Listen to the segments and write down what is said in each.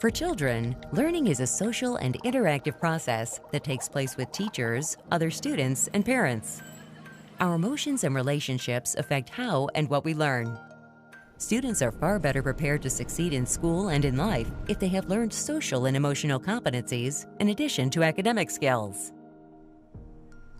For children, learning is a social and interactive process that takes place with teachers, other students, and parents. Our emotions and relationships affect how and what we learn. Students are far better prepared to succeed in school and in life if they have learned social and emotional competencies in addition to academic skills.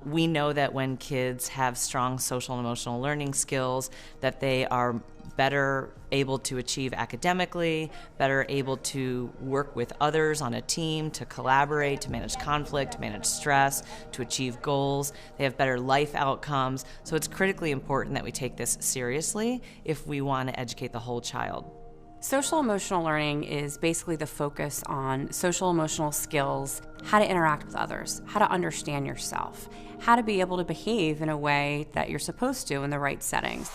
We know that when kids have strong social and emotional learning skills, that they are better able to achieve academically, better able to work with others on a team, to collaborate, to manage conflict, to manage stress, to achieve goals. They have better life outcomes. So it's critically important that we take this seriously if we want to educate the whole child. Social emotional learning is basically the focus on social emotional skills, how to interact with others, how to understand yourself, how to be able to behave in a way that you're supposed to in the right settings.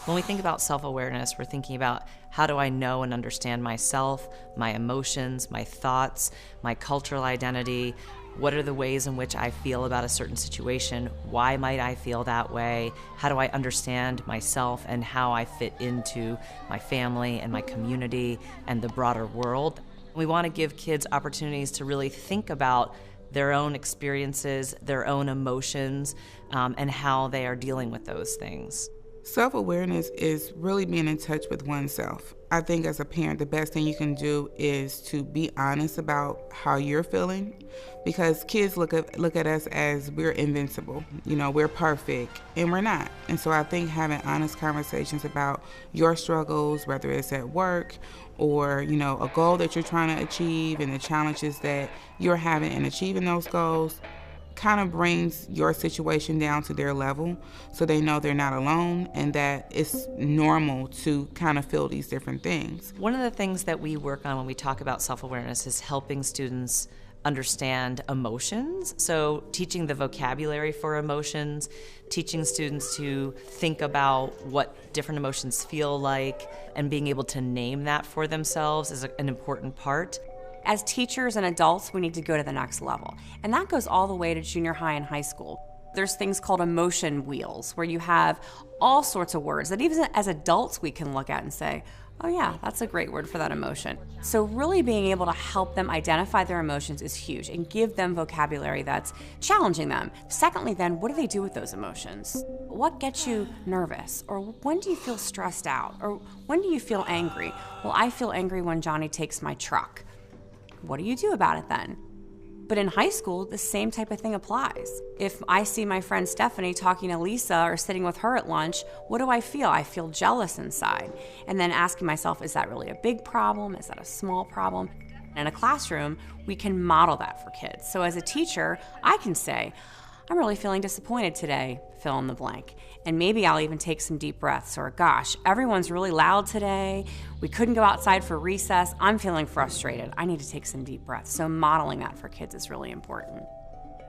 When we think about self-awareness, we're thinking about how do I know and understand myself, my emotions, my thoughts, my cultural identity. What are the ways in which I feel about a certain situation? Why might I feel that way? How do I understand myself and how I fit into my family and my community and the broader world? We want to give kids opportunities to really think about their own experiences, their own emotions, and how they are dealing with those things. Self-awareness is really being in touch with oneself. I think as a parent, the best thing you can do is to be honest about how you're feeling, because kids look at us as we're invincible. You know, we're perfect, and we're not. And so I think having honest conversations about your struggles, whether it's at work or, you know, a goal that you're trying to achieve and the challenges that you're having in achieving those goals, kind of brings your situation down to their level so they know they're not alone and that it's normal to kind of feel these different things. One of the things that we work on when we talk about self-awareness is helping students understand emotions. So teaching the vocabulary for emotions, teaching students to think about what different emotions feel like, and being able to name that for themselves is an important part. As teachers and adults, we need to go to the next level. And that goes all the way to junior high and high school. There's things called emotion wheels, where you have all sorts of words that even as adults we can look at and say, oh yeah, that's a great word for that emotion. So really being able to help them identify their emotions is huge and give them vocabulary that's challenging them. Secondly, then, what do they do with those emotions? What gets you nervous? Or when do you feel stressed out? Or when do you feel angry? Well, I feel angry when Johnny takes my truck. What do you do about it then? But in high school, the same type of thing applies. If I see my friend Stephanie talking to Lisa or sitting with her at lunch, what do I feel? I feel jealous inside. And then asking myself, is that really a big problem? Is that a small problem? In a classroom, we can model that for kids. So as a teacher, I can say, I'm really feeling disappointed today, fill in the blank. And maybe I'll even take some deep breaths, or gosh, everyone's really loud today. We couldn't go outside for recess. I'm feeling frustrated. I need to take some deep breaths. So modeling that for kids is really important.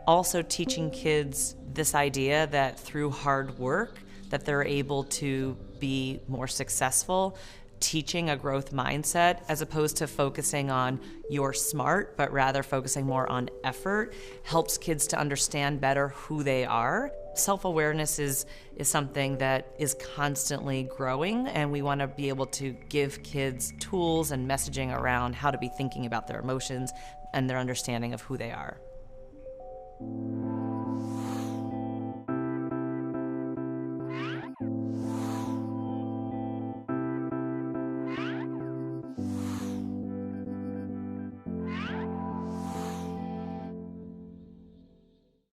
Also teaching kids this idea that through hard work, that they're able to be more successful, teaching a growth mindset as opposed to focusing on you're smart, but rather focusing more on effort, helps kids to understand better who they are. Self-awareness is something that is constantly growing, and we want to be able to give kids tools and messaging around how to be thinking about their emotions and their understanding of who they are.